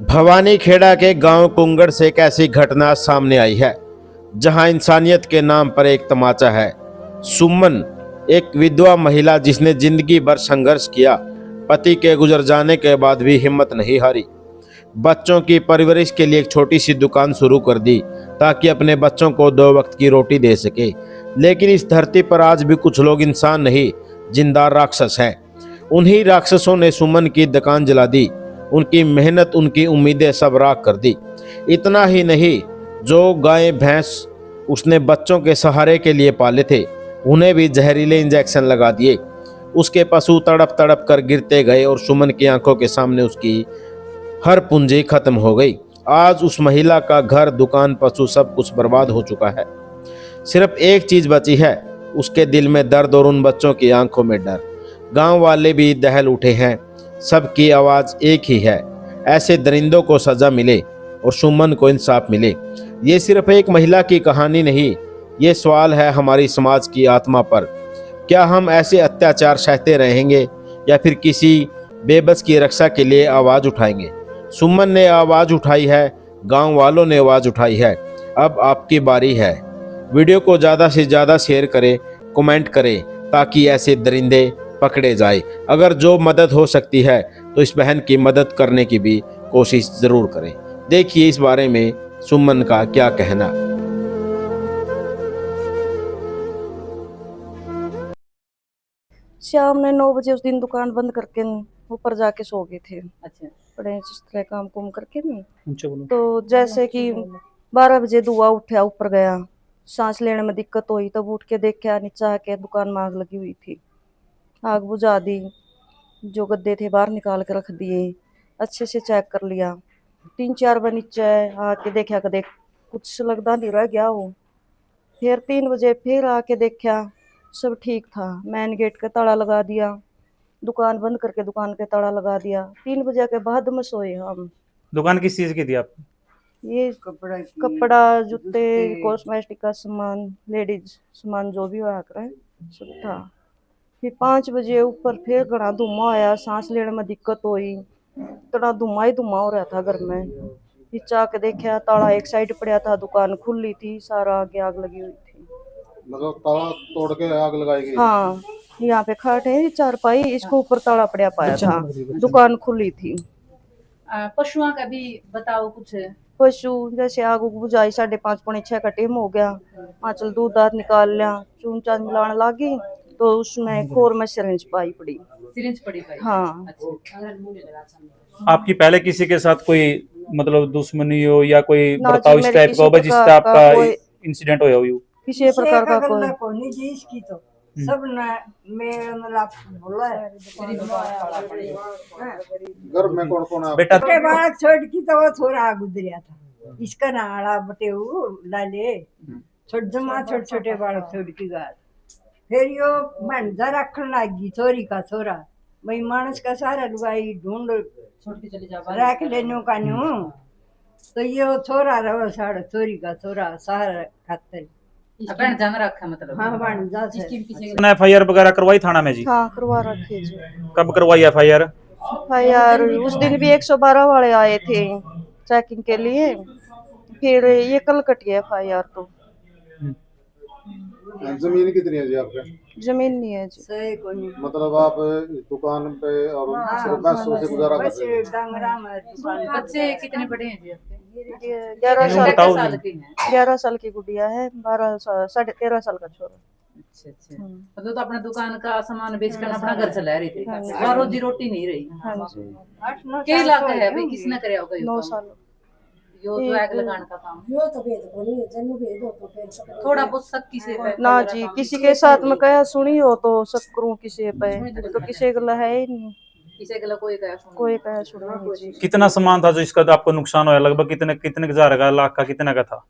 भवानी खेड़ा के गांव कुंगड़ से एक ऐसी घटना सामने आई है जहां इंसानियत के नाम पर एक तमाचा है। सुमन एक विधवा महिला जिसने जिंदगी भर संघर्ष किया, पति के गुजर जाने के बाद भी हिम्मत नहीं हारी। बच्चों की परवरिश के लिए एक छोटी सी दुकान शुरू कर दी ताकि अपने बच्चों को 2 वक्त की रोटी दे सके। लेकिन इस धरती पर आज भी कुछ लोग इंसान नहीं, जिंदा राक्षस हैं। उन्हीं राक्षसों ने सुमन की दुकान जला दी। उनकी मेहनत, उनकी उम्मीदें सब राख कर दी। इतना ही नहीं, जो गाय भैंस उसने बच्चों के सहारे के लिए पाले थे, उन्हें भी जहरीले इंजेक्शन लगा दिए। उसके पशु तड़प तड़प कर गिरते गए और सुमन की आंखों के सामने उसकी हर पूंजी खत्म हो गई। आज उस महिला का घर, दुकान, पशु सब कुछ बर्बाद हो चुका है। सिर्फ एक चीज बची है, उसके दिल में दर्द और उन बच्चों की आंखों में डर। गांव वाले भी दहल उठे हैं, सबकी आवाज एक ही है, ऐसे दरिंदों को सजा मिले और सुमन को इंसाफ मिले। ये सिर्फ एक महिला की कहानी नहीं, ये सवाल है हमारी समाज की आत्मा पर। क्या हम ऐसे अत्याचार सहते रहेंगे या फिर किसी बेबस की रक्षा के लिए आवाज उठाएंगे? सुमन ने आवाज उठाई है, गांव वालों ने आवाज उठाई है, अब आपकी बारी है। वीडियो को ज़्यादा से ज़्यादा शेयर करें, कमेंट करें ताकि ऐसे दरिंदे पकड़े जाए। अगर जो मदद हो सकती है तो इस बहन की मदद करने की भी कोशिश ज़रूर करें। देखिए इस बारे में सुमन का क्या कहना। शाम में 9 बजे उस दिन दुकान बंद करके ऊपर जाके सो गए थे। अच्छा, बड़े जिस तरह काम कुम करके नहीं, ऊंचा बोलो। तो जैसे कि 12 बजे धुआं उठा, ऊपर गया, सांस लेने में दिक्कत हुई, तब उठ के देखा नीचे आके दुकान में आग लगी हुई थी। आग बुझा दी, जो गद्दे थे बाहर निकाल के रख दिए, अच्छे से चेक कर लिया। 3-4 बार नीचे आके देखा कि देख कुछ लगता नहीं रह गया हो। फिर 3 बजे फिर आके देखा, सब ठीक था। मेन गेट का ताला लगा दिया, दुकान बंद करके दुकान के ताला लगा दिया। 3 बजे के बाद में सोए हम। दुकान किस चीज की थी आप? ये कपड़ा, जूते, कॉस्मेटिक का सामान, लेडीज सामान जो भी हुआ करे सब था। फिर 5 बजे ऊपर फिर घना धुआं आया, सांस लेने में दिक्कत हुई, इतना धुआं ही धुआं हो रहा था घर में। नीचे आके देखा, ताला एक साइड पड़ा था, दुकान खुली थी, सारा आगे आग लगी हुई थी। मतलब ताला तोड़ के आग लगाई गई? हाँ, यहाँ पे खाट है चारपाई, इसको ऊपर ताला पड़ा पाया था, दुकान खुली थी। पशुओं का भी बताओ कुछ। पशु जैसे आग उग बुझाई, 5:30 पौने 6 का टाइम हो गया। आंचल दूध दाद निकाल लिया, चून चान मिलाने लगी तो उसमें खोर में सिरिंज पाई पड़ी। सिरिंज पड़ी पाई? हाँ। अच्छा। आपकी पहले किसी के साथ कोई मतलब दुश्मनी हो या कोई ना जी, बर्ताव इस मेरे टाइप का हो किसी जिससे प्रकार का आपका कोई- इंसिडेंट होया हो? किसी प्रकार का कोई जी इसकी तो सब ना मेरे मतलब बोला है। घर में कौन कौन है? बेटा छोटे बालक छोड़ की तो वो थोड़ा गुजरिया था, इसका नाड़ा बटेऊ लाले छोट जमा छोटे छोटे बालक छोड़ की गाल। फिर यो भंडा रखने लगी, छोरी का छोरा भाई मानस का सारा लुगाई ढूंढ छोड़ के चले जाओ। रख लेने का न्यू, तो यो छोरा रहो सारा, छोरी का छोरा सारा खातर बहन जान रखा मतलब। हाँ बन जा से। इसकी भी किसी एफआईआर वगैरह करवाई थाना में जी? हाँ, करवा रखी जी। कब करवाई एफआईआर? यार उस दिन भी 112 वाले आए थे चेकिंग के लिए, फिर ये कल कटी है FIR। तो जमीन कितनी है जी आपके? जमीन नहीं है जी। सही को नहीं मतलब आप दुकान पे और सिर्फ पैसों से गुजारा बस करते हैं? डंगरा में दुकान पे। बच्चे कितने बड़े हैं जी आपके? 11 साल बताओ साल जी। के हैं? 11 साल की गुड़िया है, 13.5 साल का छोरा। अच्छा अच्छा। मतलब तो अपना दुकान का सामान बेचकर अपना घर चला रही थी, और रोजी रोटी नहीं रही। हाँ जी। 8-9 क्या साल इलाका तो है हो भाई, गए किसने करे होगा? 9 साल। यो तो आग लगाने का काम थोड़ा बहुत शक्ति से ना जी, किसी के साथ में कया सुनी हो तो शक करूं किसी पे, तो किसी गला है ही नहीं, किसी गला कोई कहा सुन। कोई कया सुना नहीं जी। कितना सामान था जो इसका आपको नुकसान होया? लगभग कितने कितने हजार का, लाख का, कितने का था?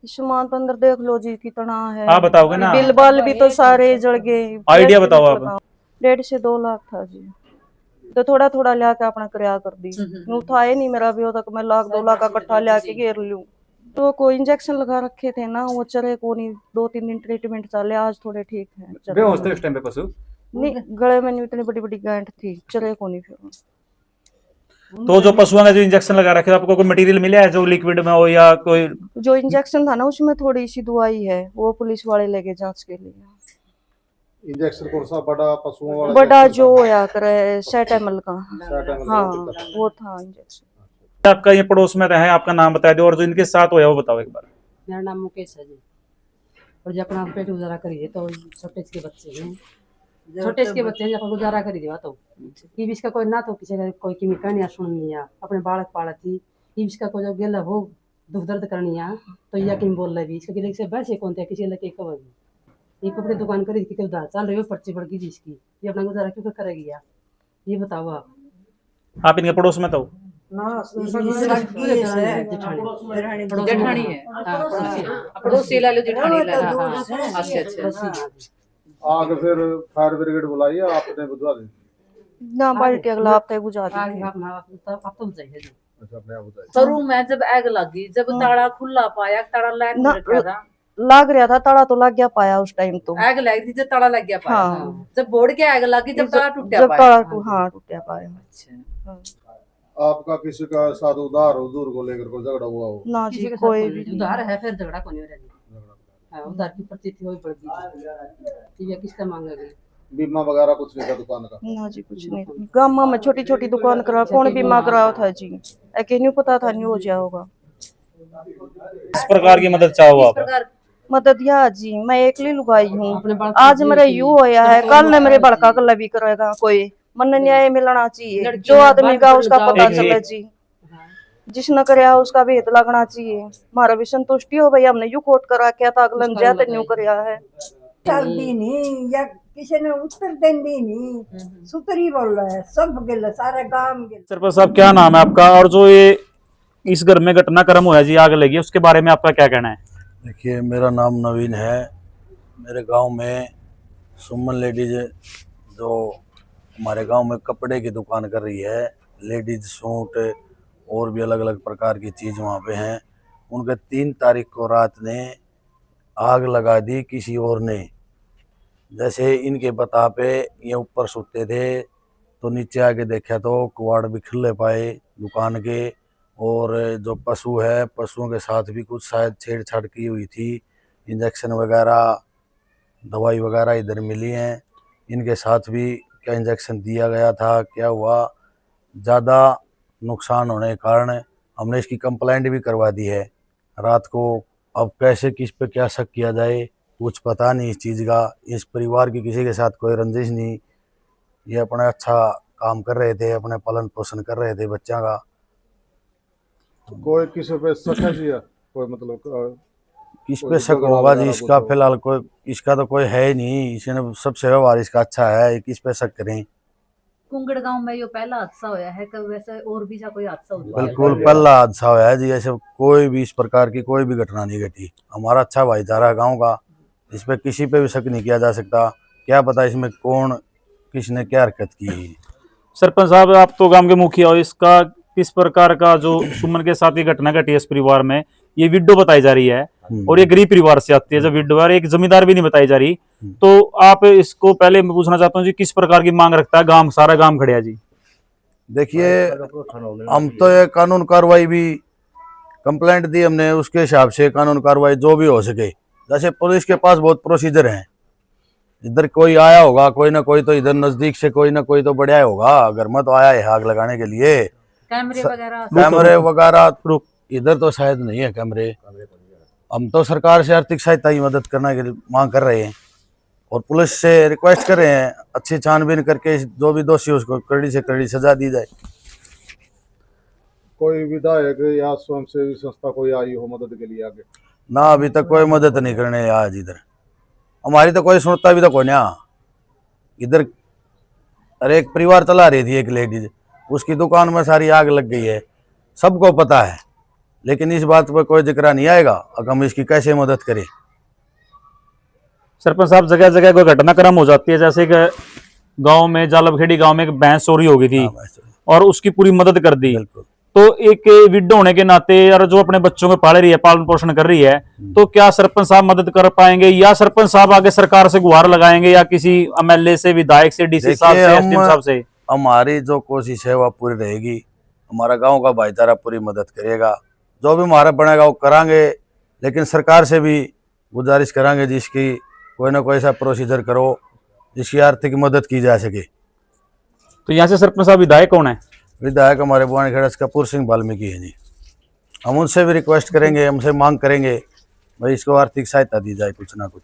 सामान तो अंदर देख लो जी कितना है। आप बताओगे ना। बिल बाल भी तो सारे जल गए। आइडिया बताओ आप। 1.5 से 2 लाख था जी, तो थोड़ा थोड़ा लिया के अपना किराया कर दी। यूं था ही नहीं मेरा भी, तक मैं 1-2 लाख का इकट्ठा लिया के घेर लूं। तो कोई इंजेक्शन लगा रखे थे ना, वो चले को नहीं, 2-3 दिन ट्रीटमेंट चले, आज थोड़े ठीक है। बेहोश थे उस टाइम पे पशु? नहीं, गले में नहीं, इतनी बड़ी बड़ी गांठ थी, चले को नहीं फिर। तो जो पशुओं का जो इंजेक्शन लगा रखे आपको कोई मटेरियल मिला है जो लिक्विड में हो या कोई? जो इंजेक्शन था ना उसमें थोड़ी सी दवाई है, वो पुलिस वाले लेके जांच के लिए। इंजेक्शन कौन सा बड़ा पशुओं वाला? बड़ा जो होया करे सेटामल का, हाँ हाँ। वो था इंजेक्शन। आपका ये पड़ोस में रहे, आपका नाम बता दो और जो इनके साथ होया वो बताओ एक बार। मेरा नाम मुकेश है जी। और जब अपना पेट गुजारा करिए तो छोटे के बच्चे हैं, छोटे के बच्चे हैं जब गुजारा करी दिया तो कि इसका कोई ना तो किसी का कोई की कहानियां सुननी है अपने बालक पालक थी कि इसका कोई जो गेला हो दुख दर्द करनी है तो या कि बोल रही इसका गिले से बैसे कौन थे किसी लगे कब ये कपड़े दुकान करी थी उधार चल रही हो पर्ची पड़ गई जी इसकी, ये अपना गुजारा क्यों करेगी यार, ये बताओ आप इनके पड़ोस में तो? जेठानी है, पड़ोसी ला लो, जेठानी ला लो। अच्छा अच्छा। आग फिर फायर ब्रिगेड बुलाई है आपने बुझवा दी? ना बाल्टी अगला हफ्ते बुझा दी थी। अब तो चाहिए जी। अच्छा अपने आप बुझाई। शुरू में जब आग लगी, जब ताला खुला पाया, ताला लग ना, रखा था, लाग रहा था ताला तो लग गया पाया उस टाइम तो। आग लगी थी जब ताला लग गया पाया। हाँ। जब बोर्ड के आग लगी जब ताला टूटा जब पाया। ताला हाँ टूटा पाया। अच्छा। आपका किसी का साथ उधार हुजूर को लेकर कोई झगड़ा हुआ हो? ना किसी जी के साथ कोई कोई भी उधार है फिर झगड़ा कौन हो रहा जी। हाँ, उधार की पर्ची थी वही पड़ गई, ये किसका मांगा गई। बीमा वगैरह कुछ नहीं था दुकान का? ना जी कुछ नहीं। गाँव में छोटी छोटी दुकान करा कौन बीमा कराया था जी, एके नहीं पता था नहीं हो जाया होगा। इस प्रकार की मदद चाहो इस आप? प्रकार मदद या जी मैं एकली लुगाई हूँ, अपने बाल आज को मेरा जी यू होया है कल ने मेरे बड़का गला भी करेगा कोई, मन न्याय मिलना चाहिए, लड़की जो ने आदमी बात का कर उसका दाव पता एक- चले एक- जी, जिसने करया उसका भी हित लगना चाहिए। हमारा भी संतुष्टि हो भाई, हमने यू कोट करा क्या था अगलन ज्या तो न्यू करया है। चलती नहीं या किसी ने उत्तर देंदी नहीं, सुतरी बोल रहा है सब गिल सारे गांव गिल। सरपंच साहब क्या नाम है आपका, और जो ये इस घर में घटनाक्रम हुआ जी आग लगी उसके बारे में आपका क्या कहना है? देखिए मेरा नाम नवीन है। मेरे गांव में सुमन लेडीज जो हमारे गांव में कपड़े की दुकान कर रही है, लेडीज सूट और भी अलग अलग प्रकार की चीज़ वहाँ पे हैं, उनके 3 तारीख को रात ने आग लगा दी किसी और ने। जैसे इनके बता पे ये ऊपर सोते थे तो नीचे आके देखा तो कुआड़ भी खुले पाए दुकान के, और जो पशु है पशुओं के साथ भी कुछ शायद छेड़छाड़ की हुई थी। इंजेक्शन वगैरह दवाई वगैरह इधर मिली हैं, इनके साथ भी क्या इंजेक्शन दिया गया था क्या हुआ, ज़्यादा नुकसान होने के कारण हमने इसकी कंप्लेंट भी करवा दी है रात को। अब कैसे किस पे क्या शक किया जाए कुछ पता नहीं इस चीज़ का। इस परिवार की किसी के साथ कोई रंजिश नहीं, ये अपना अच्छा काम कर रहे थे, अपने पालन पोषण कर रहे थे बच्चा का। कोई किसी पे शक है जी? कोई मतलब किस कोई पे शक झगड़ा होगा जी? वगैरह इसका कुछ हो? फिलहाल कोई इसका तो कोई है ही नहीं, इसने सबसे व्यवहार इसका अच्छा है, किस पे शक करें। कुंगड़ गांव में यो पहला हादसा होया है, कब वैसे और भी सा कोई हादसा हो चुका है? बिल्कुल पहला हादसा हुआ है जी, ऐसे कोई भी इस प्रकार की कोई भी घटना नहीं घटी। हमारा अच्छा भाईचारा है गाँव का, इस पे किसी पे भी शक नहीं किया जा सकता। क्या पता इसमें कौन किसने क्या हरकत की है। सरपंच साहब आप तो गांव के मुखिया हो, इसका किस प्रकार का जो सुमन के साथ ये घटना घटी है इस परिवार में, ये विडो बताई जा रही है और ये गरीब परिवार से आती है जब विडो है, एक जमींदार भी नहीं बताई जा रही, तो आप इसको पहले मैं पूछना चाहता हूँ जी किस प्रकार की मांग रखता है गांव, सारा गांव खड़िया जी? देखिए हम तो ये कानून कार्रवाई भी कंप्लेंट दी हमने, उसके हिसाब से कानून कार्रवाई जो भी हो सके। जैसे पुलिस के पास बहुत प्रोसीजर हैं, इधर कोई आया होगा कोई ना कोई तो इधर नजदीक से कोई ना कोई तो बढ़िया होगा, घर में तो आया है आग लगाने के लिए। कैमरे वगैरह कैमरे वगैरह इधर तो शायद नहीं है कैमरे। हम तो सरकार से आर्थिक सहायता की मदद करने की मांग कर रहे हैं और पुलिस से रिक्वेस्ट कर रहे हैं अच्छी छानबीन करके जो भी दोषी उसको कड़ी से कड़ी सजा दी जाए। कोई विधायक या स्वयंसेवी संस्था कोई आई हो मदद के लिए आगे? ना अभी तक कोई मदद नहीं करने आज इधर, हमारी तो कोई सुनता भी तो कोई ना इधर। अरे एक परिवार चला रही थी एक लेडीज, उसकी दुकान में सारी आग लग गई है, सबको पता है, लेकिन इस बात पर कोई जिक्र नहीं आएगा। अब हम इसकी कैसे मदद करें? सरपंच साहब जगह जगह कोई घटनाक्रम हो जाती है, जैसे कि गांव में जालबखेड़ी गांव में एक भैंस चोरी हो गई थी और उसकी पूरी मदद कर दी, बिल्कुल। तो एक विडो होने के नाते और जो अपने बच्चों को पाल रही है पालन पोषण कर रही है, तो क्या सरपंच साहब मदद कर पाएंगे या सरपंच साहब आगे सरकार से गुहार लगाएंगे या किसी एमएलए से, विधायक से, डीसी साहब से, एसडीएम साहब से? हमारी जो कोशिश है वह पूरी रहेगी। हमारा गांव का भाईचारा पूरी मदद करेगा। जो भी हमारा बनेगा वो करांगे, लेकिन सरकार से भी गुजारिश करांगे जिसकी कोई ना कोई ऐसा प्रोसीजर करो जिसकी आर्थिक मदद की जा सके। तो यहाँ से सरपंच साहब विधायक कौन है? विधायक हमारे बुआनखेड़ा से कपूर सिंह वाल्मीकि है जी। हम उनसे भी रिक्वेस्ट करेंगे, हमसे मांग करेंगे भाई इसको आर्थिक सहायता दी जाए कुछ ना कुछ।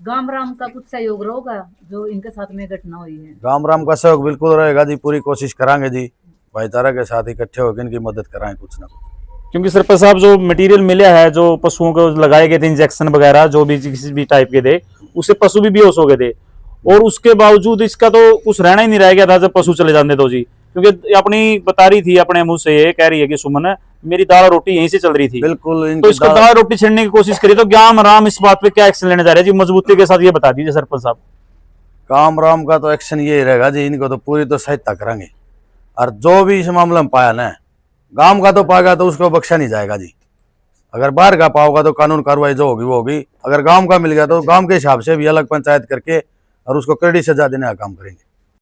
गांव राम का कुछ सहयोग रहेगा जो इनके साथ में घटना हुई है? राम राम का सहयोग बिल्कुल रहेगा जी, पूरी कोशिश करांगे जी, भाईचारा के साथ इकट्ठे होकर इनकी मदद कराएं कुछ ना कुछ। क्योंकि सरपंच साहब जो मटेरियल मिला है, जो पशुओं को लगाए गए थे इंजेक्शन वगैरह जो भी किसी भी टाइप के थे, उससे पशु भी बेहोश हो गए थे, और उसके बावजूद इसका तो कुछ रहना ही नहीं रह गया था जब पशु चले जाते तो जी। क्योंकि अपनी बता रही थी अपने मुंह से, ये कह रही है कि सुमन मेरी दाल रोटी यहीं से चल रही थी, बिल्कुल तो इसको दाल रोटी छीनने की कोशिश करी। तो ज्ञान राम इस बात पे क्या एक्शन लेने जा रहे हैं जी, मजबूती के साथ ये बता दीजिए सरपंच साहब। काम राम का तो एक्शन ये रहेगा जी, इनको तो पूरी तो सहायता करेंगे, और जो भी इस मामले में पाया ना गांव का तो पाएगा तो उसको बख्शा नहीं जाएगा जी। अगर बाहर का पाओगा तो कानून कार्रवाई जो होगी वो होगी, अगर गांव का मिल गया तो गांव के हिसाब से भी अलग पंचायत करके और उसको कड़ी सजा देने का काम करेंगे।